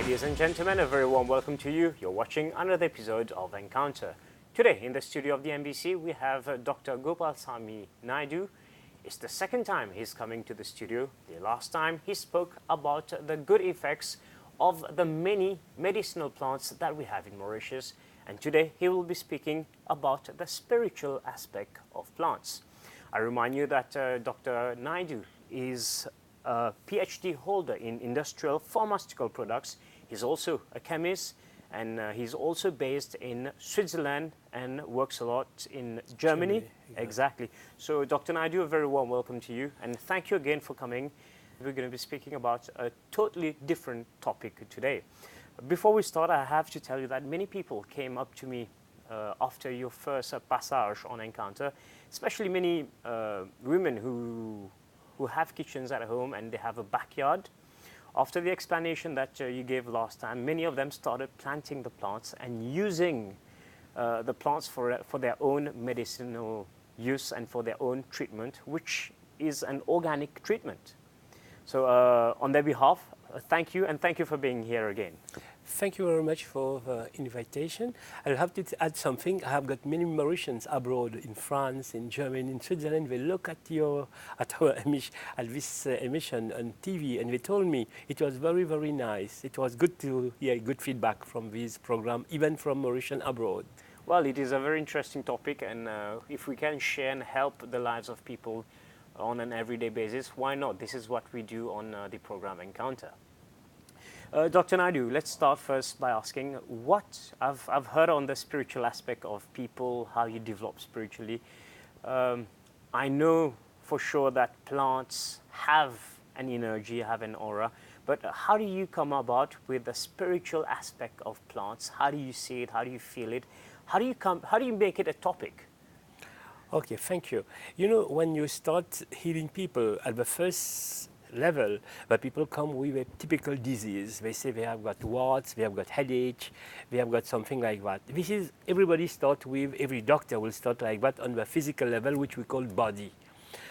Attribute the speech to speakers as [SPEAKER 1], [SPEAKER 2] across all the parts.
[SPEAKER 1] Ladies and gentlemen, a very warm welcome to you. You're watching another episode of Encounter. Today, in the studio of the MBC, we have Dr. Gopalsamy Naidu. It's the second time he's coming to the studio. The last time he spoke about the good effects of the many medicinal plants that we have in Mauritius. And today, he will be speaking about the spiritual aspect of plants. I remind you that Dr. Naidu is a Ph.D. holder in industrial pharmaceutical products. He's also a chemist, and he's also based in Switzerland and works a lot in Germany. Exactly. So, Dr. Naidu, a very warm welcome to you, and thank you again for coming. We're going to be speaking about a totally different topic today. Before we start, I have to tell you that many people came up to me after your first passage on Encounter, especially many women who have kitchens at home and they have a backyard. After the explanation that you gave last time, many of them started planting the plants and using the plants for their own medicinal use and for their own treatment, which is an organic treatment. So on their behalf, thank you, and thank you for being here again.
[SPEAKER 2] Thank you very much for the invitation. I'll have to add something. I have got many Mauritians abroad in France, in Germany, in Switzerland. They look at this emission on TV, and they told me it was very, very nice. It was good to hear good feedback from this program, even from Mauritians abroad.
[SPEAKER 1] Well, it is a very interesting topic, and if we can share and help the lives of people on an everyday basis, why not? This is what we do on the program Encounter. Dr. Naidu, let's start first by asking what I've heard on the spiritual aspect of people, how you develop spiritually. I know for sure that plants have an energy, have an aura, but how do you come about with the spiritual aspect of plants? How do you see it? How do you feel it? How do you make it a topic?
[SPEAKER 2] Okay, thank you. You know, when you start healing people at the first level, where people come with a typical disease, they say they have got warts, they have got headache, they have got something like that. This is, everybody start with, every doctor will start like that on the physical level, which we call body.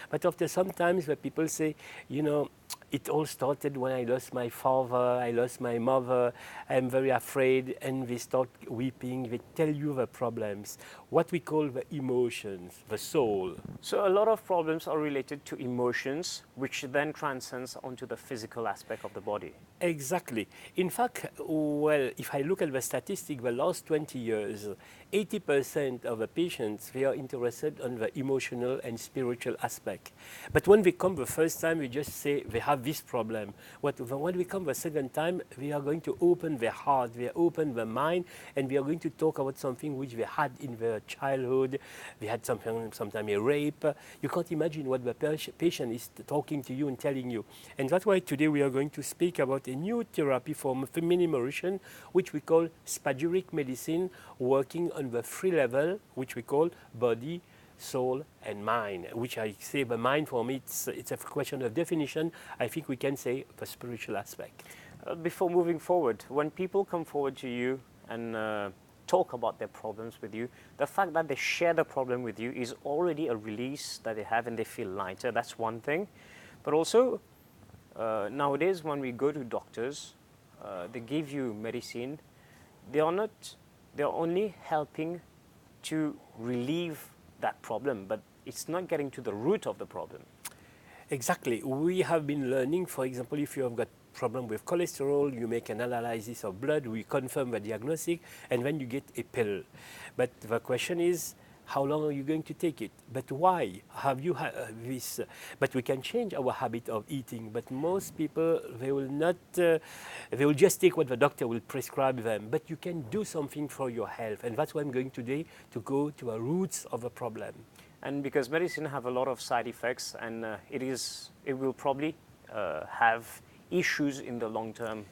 [SPEAKER 2] But after sometimes where people say, you know, it all started when I lost my father, I lost my mother, I'm very afraid, and they start weeping, they tell you the problems, what we call the emotions, the soul.
[SPEAKER 1] So a lot of problems are related to emotions, which then transcends onto the physical aspect of the body.
[SPEAKER 2] Exactly. In fact, well, if I look at the statistic, the last 20 years, 80% of the patients, they are interested in the emotional and spiritual aspect. But when they come the first time, we just say they have this problem. When we come the second time, we are going to open their heart, we open their mind, and we are going to talk about something which they had in their childhood. They had sometimes a rape. You can't imagine what the patient is talking to you and telling you. And that's why today we are going to speak about a new therapy form of many Mauritian, which we call spagyric medicine, working on the three level, which we call body, soul, and mind, which I say the mind for me, it's a question of definition. I think we can say the spiritual aspect.
[SPEAKER 1] Before moving forward, when people come forward to you and talk about their problems with you, the fact that they share the problem with you is already a release that they have and they feel lighter. That's one thing. But also, nowadays when we go to doctors, they give you medicine. They're only helping to relieve that problem, but it's not getting to the root of the problem.
[SPEAKER 2] Exactly. We have been learning, for example, if you have got problem with cholesterol, you make an analysis of blood, we confirm the diagnostic, and then you get a pill. But the question is, how long are you going to take it? But why have you this? But we can change our habit of eating. But most people, they will not, they will just take what the doctor will prescribe them. But you can do something for your health. And that's what I'm going today, to go to the roots of the problem.
[SPEAKER 1] And because medicine have a lot of side effects, and it will probably have issues in the long term,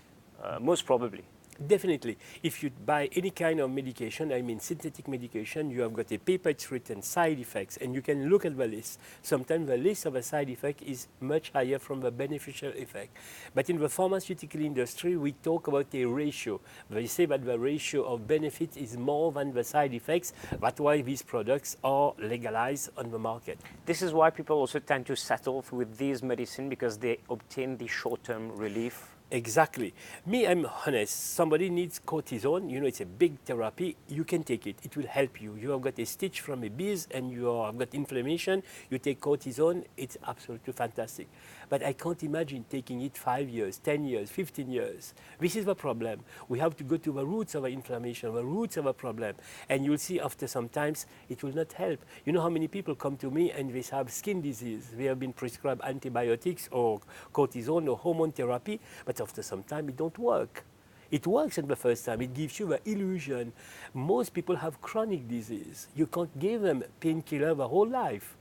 [SPEAKER 1] most probably.
[SPEAKER 2] Definitely. If you buy any kind of medication, I mean synthetic medication, you have got a paper it's written side effects, and you can look at the list. Sometimes the list of a side effect is much higher from the beneficial effect. But in the pharmaceutical industry, we talk about a ratio. They say that the ratio of benefit is more than the side effects. That's why these products are legalized on the market.
[SPEAKER 1] This is why people also tend to settle with these medicine, because they obtain the short-term relief
[SPEAKER 2] Exactly. Me, I'm honest. Somebody needs cortisone. You know, it's a big therapy. You can take it. It will help you. You have got a stitch from a bees and you have got inflammation. You take cortisone. It's absolutely fantastic. But I can't imagine taking it 5 years, 10 years, 15 years. This is the problem. We have to go to the roots of our inflammation, the roots of our problem. And you'll see after some times it will not help. You know how many people come to me and they have skin disease. They have been prescribed antibiotics or cortisone or hormone therapy, but after some time it don't work. It works at the first time. It gives you the illusion. Most people have chronic disease. You can't give them painkiller the whole life.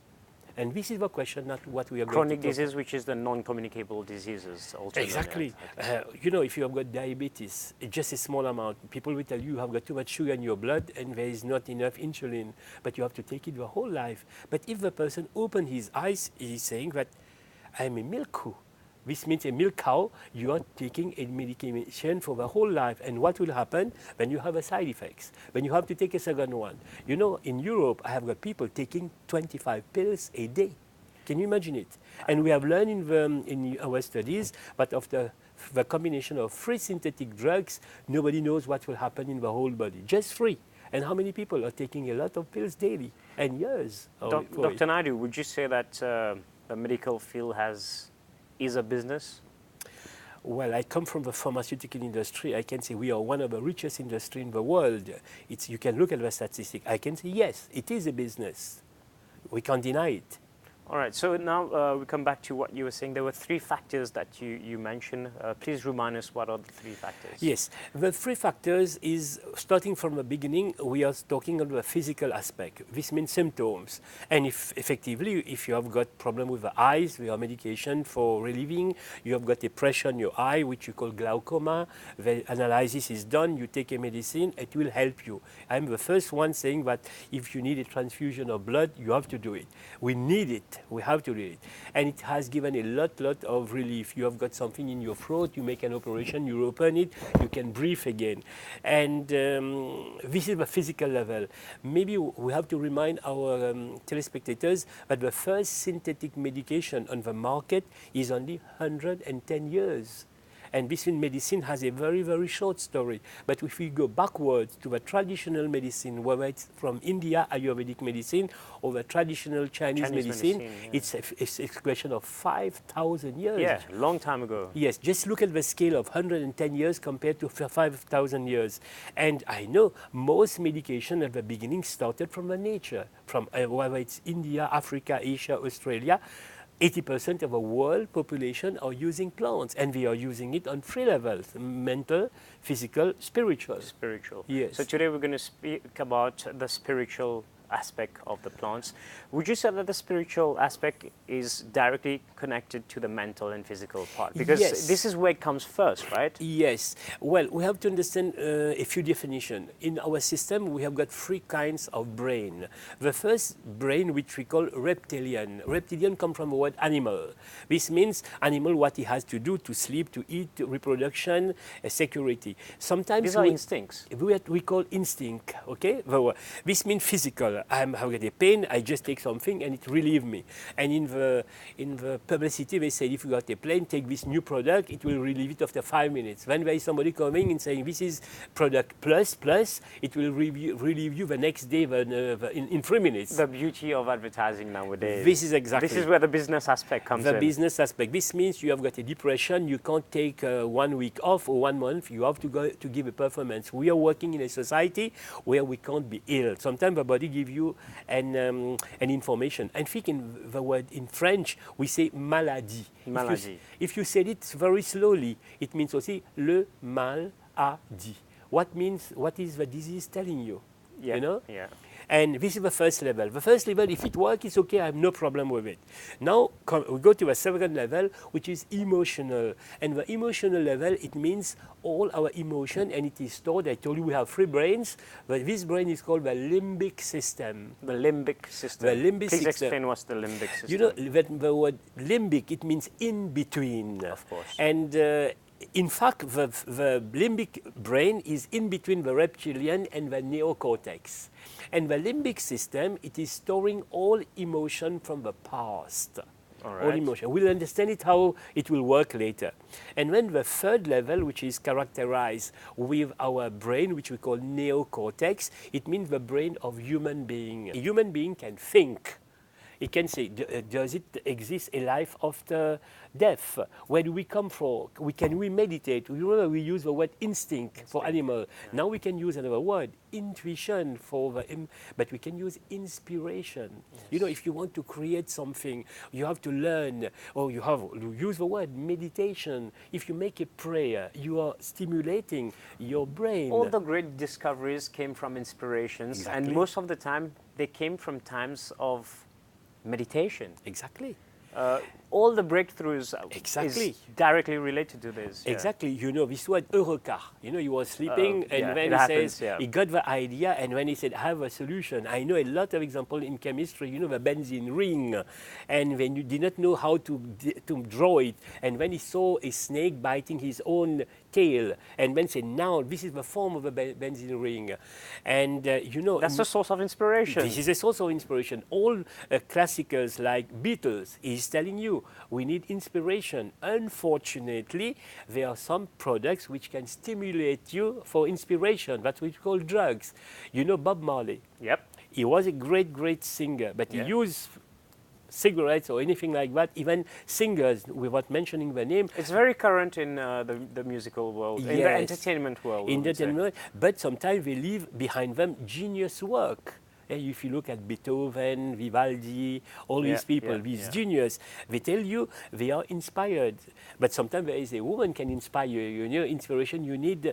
[SPEAKER 2] And this is the question, not what we are
[SPEAKER 1] Chronic
[SPEAKER 2] going to
[SPEAKER 1] disease, which is the non-communicable diseases, also.
[SPEAKER 2] Exactly. You know, if you have got diabetes, it's just a small amount. People will tell you have got too much sugar in your blood and there is not enough insulin, but you have to take it the whole life. But if the person opens his eyes, he's saying that I'm a milk cow. This means a milk cow, you are taking a medication for the whole life. And what will happen when you have a side effects? When you have to take a second one. You know, in Europe, I have got people taking 25 pills a day. Can you imagine it? And we have learned in our studies that after the combination of free synthetic drugs, nobody knows what will happen in the whole body. Just free. And how many people are taking a lot of pills daily and years?
[SPEAKER 1] Dr. Naidu, would you say that the medical field is a business?
[SPEAKER 2] Well, I come from the pharmaceutical industry. I can say we are one of the richest industry in the world. You can look at the statistic. I can say, yes, it is a business. We can't deny it.
[SPEAKER 1] All right, so now we come back to what you were saying. There were 3 factors that you mentioned. Please remind us what are the 3 factors.
[SPEAKER 2] Yes, the 3 factors is starting from the beginning, we are talking about the physical aspect. This means symptoms. And effectively, if you have got problem with the eyes, we have medication for relieving, you have got a pressure on your eye, which you call glaucoma, the analysis is done, you take a medicine, it will help you. I'm the first one saying that if you need a transfusion of blood, you have to do it. We need it. We have to do it. And it has given a lot of relief. You have got something in your throat, you make an operation, you open it, you can breathe again. And this is the physical level. Maybe we have to remind our telespectators that the first synthetic medication on the market is only 110 years. And this medicine has a very short story. But if we go backwards to the traditional medicine, whether it's from India, Ayurvedic medicine, or the traditional Chinese medicine, yeah. it's a question of 5,000 years.
[SPEAKER 1] Yeah, long time ago.
[SPEAKER 2] Yes, just look at the scale of 110 years compared to 5,000 years. And I know most medication at the beginning started from the nature, from whether it's India, Africa, Asia, Australia. 80% of the world population are using plants, and we are using it on 3 levels: mental, physical, spiritual.
[SPEAKER 1] Spiritual.
[SPEAKER 2] Yes.
[SPEAKER 1] So today we're going to speak about the spiritual aspect of the plants. Would you say that the spiritual aspect is directly connected to the mental and physical part? Because
[SPEAKER 2] yes.
[SPEAKER 1] This is where it comes first, right?
[SPEAKER 2] Yes. Well, we have to understand a few definitions. In our system, we have got 3 kinds of brain. The first brain, which we call reptilian. Reptilian comes from the word animal. This means animal, what it has to do to sleep, to eat, reproduction, security. Sometimes
[SPEAKER 1] these are instincts.
[SPEAKER 2] We call instinct, okay? This means physical. I have got a pain, I just take something and it relieves me. And in the publicity, they say if you got a pain, take this new product, it will relieve it after 5 minutes. When there is somebody coming and saying this is product plus, it will relieve you the next day in 3 minutes.
[SPEAKER 1] The beauty of advertising nowadays.
[SPEAKER 2] This is exactly.
[SPEAKER 1] This is where the business aspect comes in.
[SPEAKER 2] The business aspect. This means you have got a depression, you can't take 1 week off or 1 month, you have to go to give a performance. We are working in a society where we can't be ill. Sometimes the body gives you an information. I think in the word in French, we say maladie.
[SPEAKER 1] Maladie.
[SPEAKER 2] If you said it very slowly, it means also le mal a dit. What is the disease telling you?
[SPEAKER 1] Yeah.
[SPEAKER 2] You know?
[SPEAKER 1] Yeah.
[SPEAKER 2] And this is the first level. The first level, if it works, it's okay, I have no problem with it. Now, we go to a second level, which is emotional. And the emotional level, it means all our emotion, and it is stored. I told you we have 3 brains, but this brain is called the limbic system.
[SPEAKER 1] The limbic system.
[SPEAKER 2] The limbic
[SPEAKER 1] Please
[SPEAKER 2] system.
[SPEAKER 1] explain what's the limbic system.
[SPEAKER 2] You know, the word limbic, it means in between.
[SPEAKER 1] Of course.
[SPEAKER 2] And in fact, the limbic brain is in between the reptilian and the neocortex. And the limbic system, it is storing all emotion from the past.
[SPEAKER 1] All
[SPEAKER 2] all
[SPEAKER 1] right.
[SPEAKER 2] emotion. We'll understand it how it will work later. And then the third level, which is characterized with our brain, which we call neocortex, it means the brain of human being. A human being can think. It can say, does it exist a life after death? Where do we come from? Can we meditate? Remember, we use the word instinct for animal.
[SPEAKER 1] Yeah.
[SPEAKER 2] Now we can use another word, intuition for the, but we can use inspiration.
[SPEAKER 1] Yes.
[SPEAKER 2] You know, if you want to create something, you have to learn, or you have to use the word meditation. If you make a prayer, you are stimulating your brain.
[SPEAKER 1] All the great discoveries came from inspirations,
[SPEAKER 2] Exactly.
[SPEAKER 1] and most of the time they came from times of meditation.
[SPEAKER 2] Exactly.
[SPEAKER 1] All the breakthroughs
[SPEAKER 2] Exactly.
[SPEAKER 1] is directly related to this. Yeah.
[SPEAKER 2] Exactly. You know, this word Eureka. You know, he was sleeping, and
[SPEAKER 1] yeah,
[SPEAKER 2] when
[SPEAKER 1] it
[SPEAKER 2] he
[SPEAKER 1] happens,
[SPEAKER 2] says,
[SPEAKER 1] yeah.
[SPEAKER 2] he got the idea, and when he said, I have a solution. I know a lot of examples in chemistry, you know, the benzene ring, and when you did not know how to draw it, and when he saw a snake biting his own tail, and then said, now this is the form of a benzene ring. And, you know,
[SPEAKER 1] That's the source of inspiration.
[SPEAKER 2] this is a source of inspiration. All classicals like Beatles is telling you we need inspiration. Unfortunately, there are some products which can stimulate you for inspiration. That's what we call drugs. You know Bob Marley.
[SPEAKER 1] Yep.
[SPEAKER 2] He was a great, great singer, but
[SPEAKER 1] Yeah.
[SPEAKER 2] he used cigarettes or anything like that, even singers, without mentioning the name.
[SPEAKER 1] It's very current in the musical world, in the
[SPEAKER 2] Yes.
[SPEAKER 1] entertainment world.
[SPEAKER 2] In
[SPEAKER 1] I would say.
[SPEAKER 2] entertainment, but sometimes they leave behind them genius work. If you look at Beethoven, Vivaldi, all
[SPEAKER 1] Yeah,
[SPEAKER 2] these people,
[SPEAKER 1] yeah,
[SPEAKER 2] these
[SPEAKER 1] yeah.
[SPEAKER 2] genius, they tell you they are inspired. But sometimes there is a woman can inspire you. You know, inspiration. You need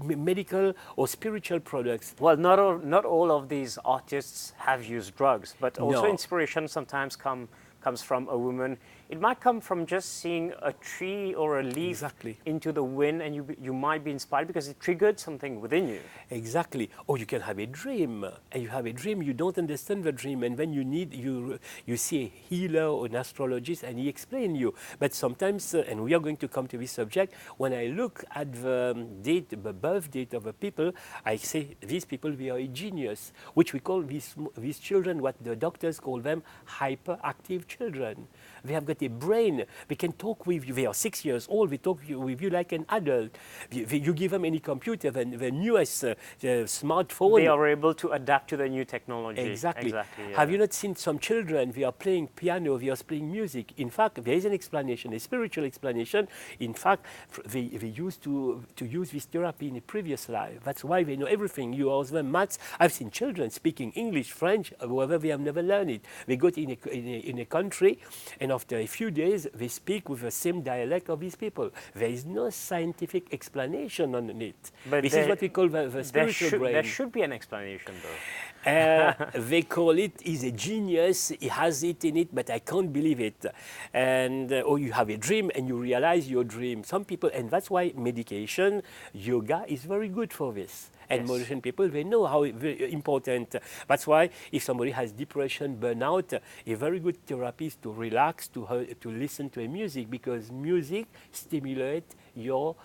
[SPEAKER 2] medical or spiritual products.
[SPEAKER 1] Well, not all of these artists have used drugs, but also
[SPEAKER 2] No.
[SPEAKER 1] inspiration sometimes comes from a woman. It might come from just seeing a tree or a leaf
[SPEAKER 2] Exactly.
[SPEAKER 1] into the wind, and you might be inspired because it triggered something within you.
[SPEAKER 2] Exactly. Or you can have a dream, and you have a dream, you don't understand the dream, and then you see a healer or an astrologist, and he explains you. But sometimes, and we are going to come to this subject, when I look at the date, the birth date of the people, I say these people, they are a genius, which we call these children, what the doctors call them, hyperactive children. They have got a brain. They can talk with you. They are 6 years old. They talk with you like an adult. You give them any computer, the newest smartphone.
[SPEAKER 1] They are able to adapt to the new technology.
[SPEAKER 2] Exactly.
[SPEAKER 1] Yeah.
[SPEAKER 2] Have you not seen some children, they are playing piano, they are playing music? In fact, there is an explanation, a spiritual explanation. In fact, they used to use this therapy in a previous life. That's why they know everything. You ask them maths. I've seen children speaking English, French, wherever they have never learned it. They go to in a country, and after a few days, they speak with the same dialect of these people. There is no scientific explanation on it.
[SPEAKER 1] But
[SPEAKER 2] this is what we call the spiritual brain.
[SPEAKER 1] There should be an explanation, though.
[SPEAKER 2] They call it, he's a genius, he has it in it, but I can't believe it. And, or you have a dream and you realize your dream. Some people, and that's why medication, yoga is very good for this. And
[SPEAKER 1] Yes.
[SPEAKER 2] Mauritian people, they know how very important. That's why if somebody has depression, burnout, a very good therapy is to relax, to listen to a music, because music stimulates your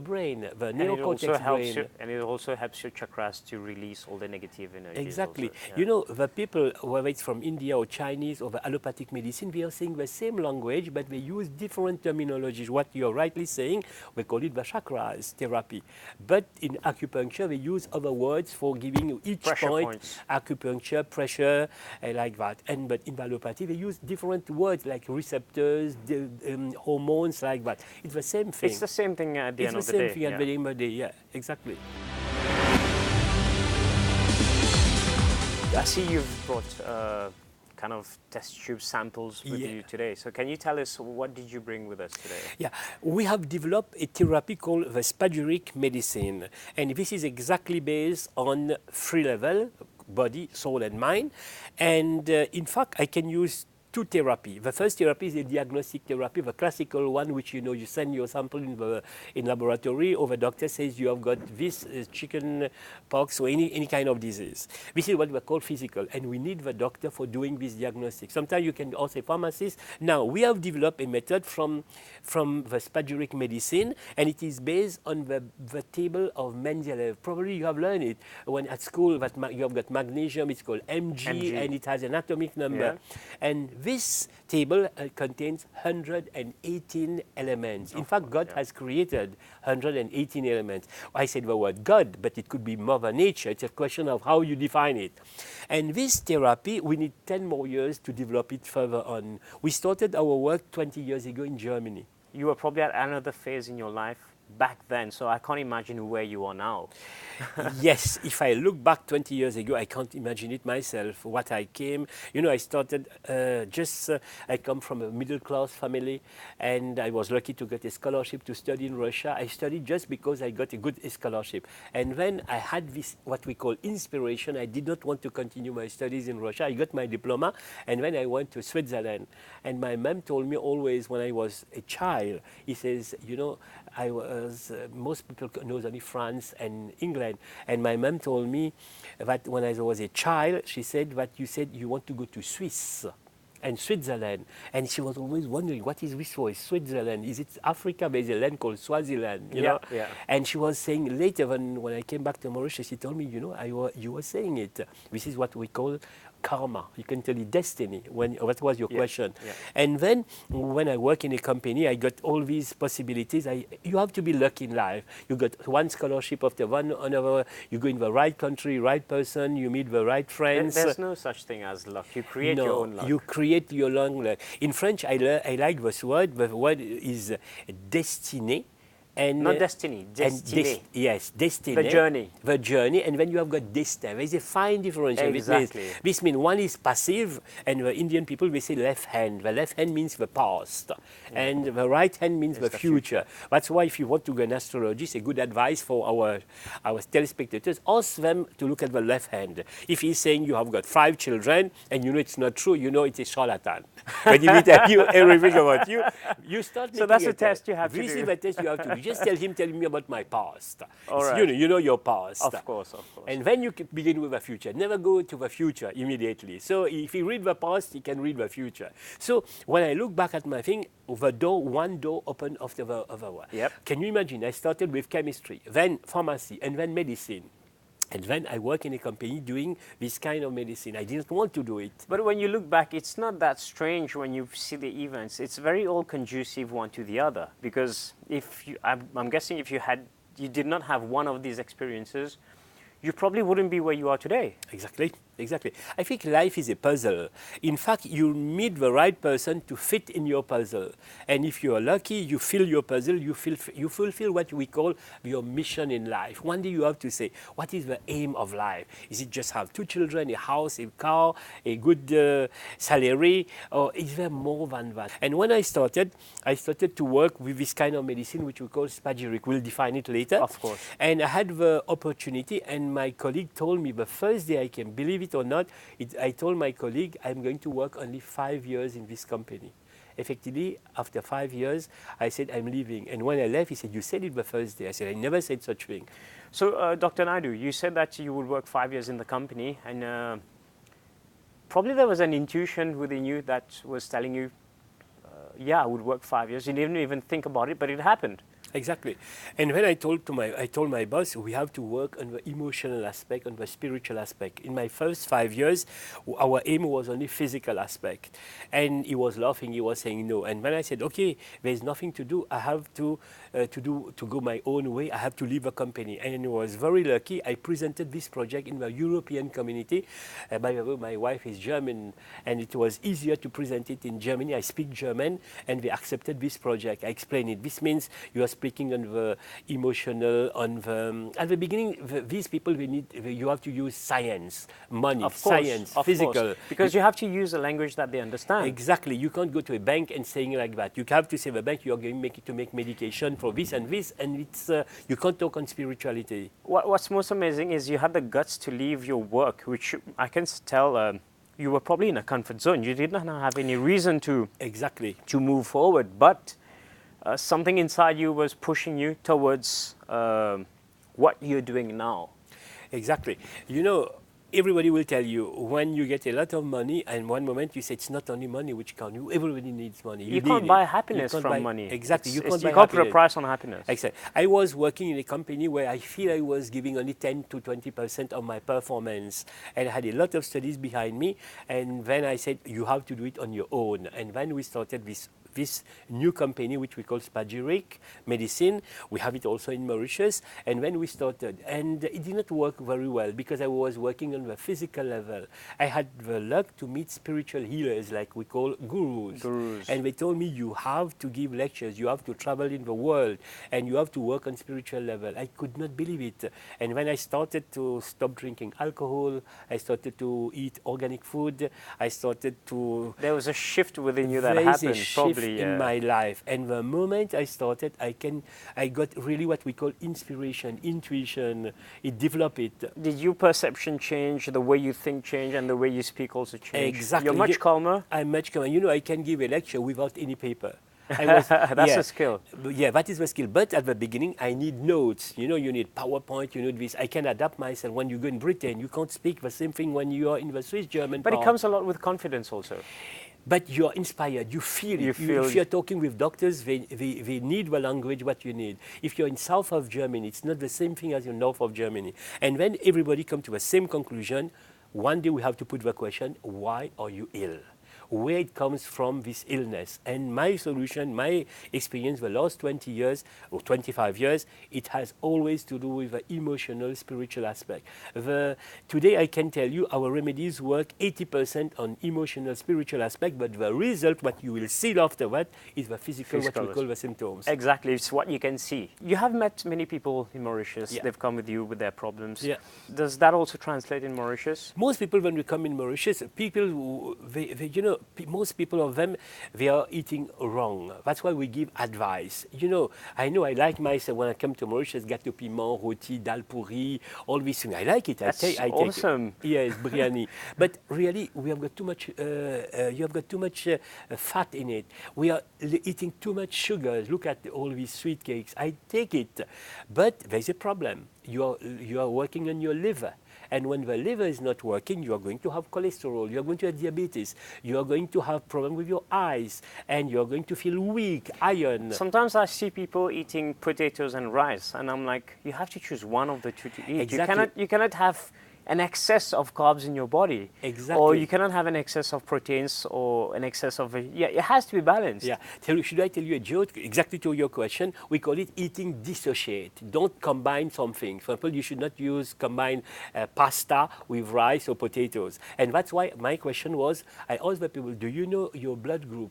[SPEAKER 2] brain, the neocortex brain.
[SPEAKER 1] And it also helps your chakras to release all the negative energy.
[SPEAKER 2] Exactly.
[SPEAKER 1] Also, yeah.
[SPEAKER 2] You know, the people, whether it's from India or Chinese or the allopathic medicine, they are saying the same language, but they use different terminologies. What you're rightly saying, we call it the chakras therapy. But in acupuncture, they use other words for giving each
[SPEAKER 1] Pressure
[SPEAKER 2] point,
[SPEAKER 1] points.
[SPEAKER 2] acupuncture, pressure, like that. But in the allopathy, they use different words like receptors, hormones, like that. It's the same thing.
[SPEAKER 1] It's the same thing at the end of the day.
[SPEAKER 2] It's the same thing at
[SPEAKER 1] yeah.
[SPEAKER 2] the end of the day, yeah, exactly.
[SPEAKER 1] I see you've brought kind of test tube samples with
[SPEAKER 2] Yeah.
[SPEAKER 1] you today. So can you tell us what did you bring with us today?
[SPEAKER 2] Yeah, we have developed a therapy called the spagyric medicine. And this is exactly based on 3 levels, body, soul, and mind. And in fact, I can use 2 therapy. The first therapy is a diagnostic therapy, the classical one, which you know you send your sample in laboratory, or the doctor says you have got this chicken pox or any kind of disease. This is what we call physical, and we need the doctor for doing this diagnostic. Sometimes you can also pharmacist. Now we have developed a method from the spagyric medicine, and it is based on the table of Mendeleev. Probably you have learned it when at school that you have got magnesium. It's called Mg,
[SPEAKER 1] Mg.
[SPEAKER 2] and it has an atomic number.
[SPEAKER 1] Yeah.
[SPEAKER 2] And this table contains 118 elements. In fact, God has created 118 elements. I said the word God, but it could be Mother Nature. It's a question of how you define it. And this therapy, we need 10 more years to develop it further on. We started our work 20 years ago in Germany.
[SPEAKER 1] You were probably at another phase in your life back then, so I can't imagine where you are now.
[SPEAKER 2] Yes, if I look back 20 years ago, I can't imagine it myself, what I came. You know, I started I come from a middle-class family, and I was lucky to get a scholarship to study in Russia. I studied just because I got a good scholarship. And when I had this, what we call inspiration, I did not want to continue my studies in Russia. I got my diploma, and then I went to Switzerland. And my mom told me always when I was a child, he says, you know, I was, most people know only France and England. And my mom told me that when I was a child, she said that you said you want to go to Swiss and Switzerland. And she was always wondering, what is this for? Switzerland? Is it Africa? There's a land called Swaziland, you know? Yeah. And she was saying later, when I came back to Mauritius, she told me, you know, you were saying it. This is what we call karma. You can tell it destiny. What was your question? Yeah. And then when I work in a company, I got all these possibilities. You have to be lucky in life. You got one scholarship after one another. You go in the right country, right person. You meet the right friends.
[SPEAKER 1] There's no such thing as luck. You create your own luck.
[SPEAKER 2] You create your own luck. In French, I like this word. The word is destiné. And,
[SPEAKER 1] not destiny, destiny.
[SPEAKER 2] Yes, destiny.
[SPEAKER 1] The journey.
[SPEAKER 2] The journey, and then you have got destin. There is a fine difference.
[SPEAKER 1] Exactly.
[SPEAKER 2] This means one is passive, and the Indian people, they say left hand. The left hand means the past, and the right hand means the future. That's why if you want to go an astrologist, a good advice for our telespectators, ask them to look at the left hand. If he's saying you have got 5 children, and you know it's not true, you know it's a charlatan. But if he tells you everything about you, you start making
[SPEAKER 1] so that's a test you have to do.
[SPEAKER 2] This is the test you have to do. Just tell me about my past.
[SPEAKER 1] All right.
[SPEAKER 2] You know your past.
[SPEAKER 1] Of course.
[SPEAKER 2] And then you can begin with the future. Never go to the future immediately. So if you read the past, you can read the future. So when I look back at my thing, one door opened after the other one.
[SPEAKER 1] Yep.
[SPEAKER 2] Can you imagine? I started with chemistry, then pharmacy, and then medicine. And then I work in a company doing this kind of medicine. I didn't want to do it.
[SPEAKER 1] But when you look back, it's not that strange when you see the events. It's very all conducive one to the other. Because I'm guessing if you did not have one of these experiences, you probably wouldn't be where you are today.
[SPEAKER 2] Exactly. I think life is a puzzle. In fact, you meet the right person to fit in your puzzle. And if you are lucky, you fill your puzzle, you fulfill what we call your mission in life. One day you have to say, what is the aim of life? Is it just have 2 children, a house, a car, a good salary, or is there more than that? And when I started to work with this kind of medicine, which we call spagyric. We'll define it later.
[SPEAKER 1] Of course.
[SPEAKER 2] And I had the opportunity, and my colleague told me the first day I came, believe it or not, I told my colleague I'm going to work only 5 years in this company. Effectively, after 5 years, I said I'm leaving. And when I left, he said, you said it the first day. I said, I never said such thing.
[SPEAKER 1] So, Dr. Naidu, you said that you would work 5 years in the company, and probably there was an intuition within you that was telling you, yeah, I would work 5 years. You didn't even think about it, but it happened.
[SPEAKER 2] Exactly. And when I told my boss, we have to work on the emotional aspect, on the spiritual aspect. In my first 5 years, our aim was only physical aspect. And he was laughing, he was saying no. And when I said, okay, there's nothing to do, I have to go my own way, I have to leave the company. And I was very lucky, I presented this project in the European community. By the way, my wife is German, and it was easier to present it in Germany. I speak German, and they accepted this project. I explained it. This means you are speaking on the emotional, at the beginning, these people, you have to use science, money, science, physical.
[SPEAKER 1] Because you have to use a language that they understand.
[SPEAKER 2] Exactly. You can't go to a bank and saying like that. You have to say the bank, you are going to make medication for this, and it's, you can't talk on spirituality.
[SPEAKER 1] What's most amazing is you had the guts to leave your work, which I can tell you were probably in a comfort zone. You did not have any reason to move forward, but something inside you was pushing you towards what you're doing now.
[SPEAKER 2] Exactly. You know, everybody will tell you when you get a lot of money, and one moment you say it's not only money which counts. Everybody needs money.
[SPEAKER 1] You can't
[SPEAKER 2] need
[SPEAKER 1] buy
[SPEAKER 2] it.
[SPEAKER 1] happiness
[SPEAKER 2] You can't
[SPEAKER 1] from
[SPEAKER 2] buy,
[SPEAKER 1] money.
[SPEAKER 2] Exactly. You can't buy
[SPEAKER 1] can't put a
[SPEAKER 2] happiness.
[SPEAKER 1] price on happiness.
[SPEAKER 2] Exactly. I was working in a company where I feel I was giving only 10 to 20% of my performance, and I had a lot of studies behind me. And then I said, you have to do it on your own. And when we started this new company, which we call Spagyric Medicine. We have it also in Mauritius. And when we started, and it did not work very well because I was working on the physical level. I had the luck to meet spiritual healers, like we call gurus. And they told me, you have to give lectures, you have to travel in the world, and you have to work on spiritual level. I could not believe it. And when I started to stop drinking alcohol, I started to eat organic food, I started to...
[SPEAKER 1] There was a shift within you that
[SPEAKER 2] There is
[SPEAKER 1] happened,
[SPEAKER 2] a shift
[SPEAKER 1] probably.
[SPEAKER 2] in my life. And the moment I started, I got really what we call inspiration, intuition. It developed it.
[SPEAKER 1] Did your perception change, the way you think change, and the way you speak also change?
[SPEAKER 2] Exactly.
[SPEAKER 1] You're much calmer?
[SPEAKER 2] I'm much calmer. You know, I can give a lecture without any paper.
[SPEAKER 1] That's a skill.
[SPEAKER 2] Yeah, that is the skill. But at the beginning, I need notes. You know, you need PowerPoint, you need this. I can adapt myself. When you go in Britain, you can't speak the same thing when you are in the Swiss German
[SPEAKER 1] But
[SPEAKER 2] part.
[SPEAKER 1] it comes a lot with confidence also.
[SPEAKER 2] But you're inspired, you feel it. If you're talking with doctors, they need the language what you need. If you're in south of Germany, it's not the same thing as in north of Germany. And when everybody comes to the same conclusion, one day we have to put the question, why are you ill? Where it comes from, this illness. And my solution, my experience the last 20 years or 25 years, it has always to do with the emotional, spiritual aspect. Today I can tell you our remedies work 80% on emotional, spiritual aspect, but the result, what you will see afterward, is the physical, what we call the symptoms.
[SPEAKER 1] Exactly, it's what you can see. You have met many people in Mauritius.
[SPEAKER 2] Yeah.
[SPEAKER 1] They've come with you with their problems.
[SPEAKER 2] Yeah.
[SPEAKER 1] Does that also translate in Mauritius?
[SPEAKER 2] Most people, when we come in Mauritius, people, you know, most people of them, they are eating wrong. That's why we give advice. You know I like myself when I come to Mauritius, gâteau piment, roti, dal pourri, all these things. I like it.
[SPEAKER 1] That's
[SPEAKER 2] I
[SPEAKER 1] awesome.
[SPEAKER 2] Take it. Yes, biryani. But really, we have got too much, you have got too much fat in it. We are eating too much sugar. Look at all these sweet cakes. I take it. But there's a problem. You are working on your liver. And when the liver is not working, you are going to have cholesterol, you are going to have diabetes, you are going to have problem with your eyes, and you are going to feel weak, iron.
[SPEAKER 1] Sometimes I see people eating potatoes and rice, and I'm like, you have to choose one of the two to eat.
[SPEAKER 2] Exactly.
[SPEAKER 1] You cannot have an excess of carbs in your body.
[SPEAKER 2] Exactly.
[SPEAKER 1] Or you cannot have an excess of proteins or an excess of... Yeah, it has to be balanced.
[SPEAKER 2] Yeah. Should I tell you a joke? Exactly to your question, we call it eating dissociate. Don't combine something. For example, you should not combine pasta with rice or potatoes. And that's why my question was, I asked the people, do you know your blood group?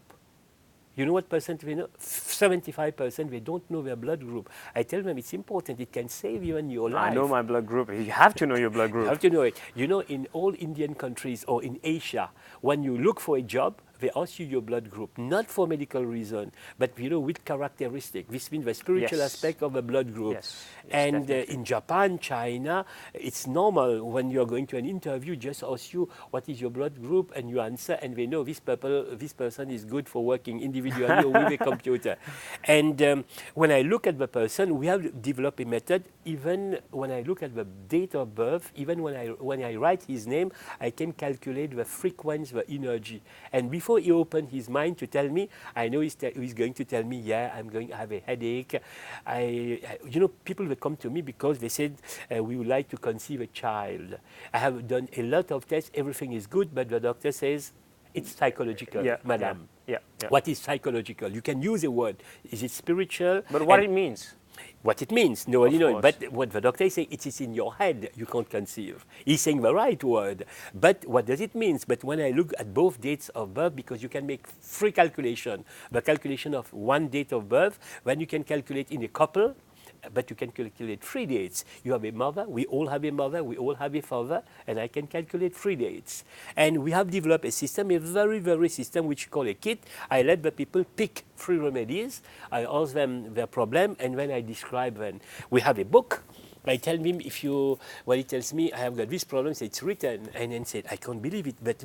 [SPEAKER 2] You know what percent we know? 75% they don't know their blood group. I tell them it's important. It can save even your life.
[SPEAKER 1] I know my blood group. You have to know your blood group.
[SPEAKER 2] You have to know it. You know, in all Indian countries or in Asia, when you look for a job, they ask you your blood group, not for medical reason, but you know, with characteristic. This means the spiritual aspect of the blood group.
[SPEAKER 1] Yes,
[SPEAKER 2] and in Japan, China, it's normal when you're going to an interview, just ask you what is your blood group, and you answer, and they know this person is good for working individually or with a computer. And when I look at the person, we have developed a method. Even when I look at the date of birth, even when I write his name, I can calculate the frequency, the energy. And before he opened his mind to tell me, I know he's going to tell me, yeah, I'm going to have a headache. You know, people will come to me because they said, we would like to conceive a child. I have done a lot of tests, everything is good, but the doctor says, it's psychological, madam.
[SPEAKER 1] Yeah.
[SPEAKER 2] What is psychological? You can use a word. Is it spiritual?
[SPEAKER 1] But what it means?
[SPEAKER 2] What it means, nobody knows.
[SPEAKER 1] course.
[SPEAKER 2] But what the doctor is saying, it is in your head, you can't conceive. He's saying the right word. But what does it mean? But when I look at both dates of birth, because you can make free calculation, the calculation of one date of birth, when you can calculate in a couple, but you can calculate 3 dates. You have a mother, we all have a mother, we all have a father, and I can calculate 3 dates. And we have developed a system, a very, very system, which we call a kit. I let the people pick 3 remedies. I ask them their problem, and when I describe them, we have a book. I tell him, when he tells me I have got this problem, it's written, and then said, I can't believe it, but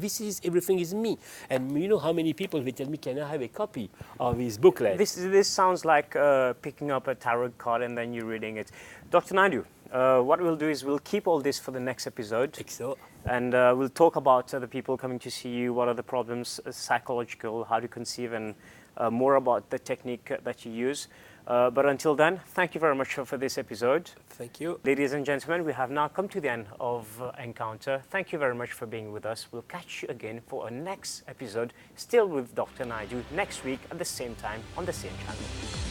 [SPEAKER 2] everything is me. And you know how many people, they tell me, can I have a copy of his booklet?
[SPEAKER 1] This sounds like picking up a tarot card and then you're reading it. Dr. Naidu, What we'll do is we'll keep all this for the next episode.
[SPEAKER 2] So,
[SPEAKER 1] And we'll talk about the people coming to see you, what are the problems, psychological, how to conceive, and more about the technique that you use. But until then, thank you very much for this episode.
[SPEAKER 2] thank you.
[SPEAKER 1] Ladies and gentlemen, we have now come to the end of Encounter. Thank you very much for being with us. We'll catch you again for a next episode, still with Dr. Naidu, next week at the same time on the same channel.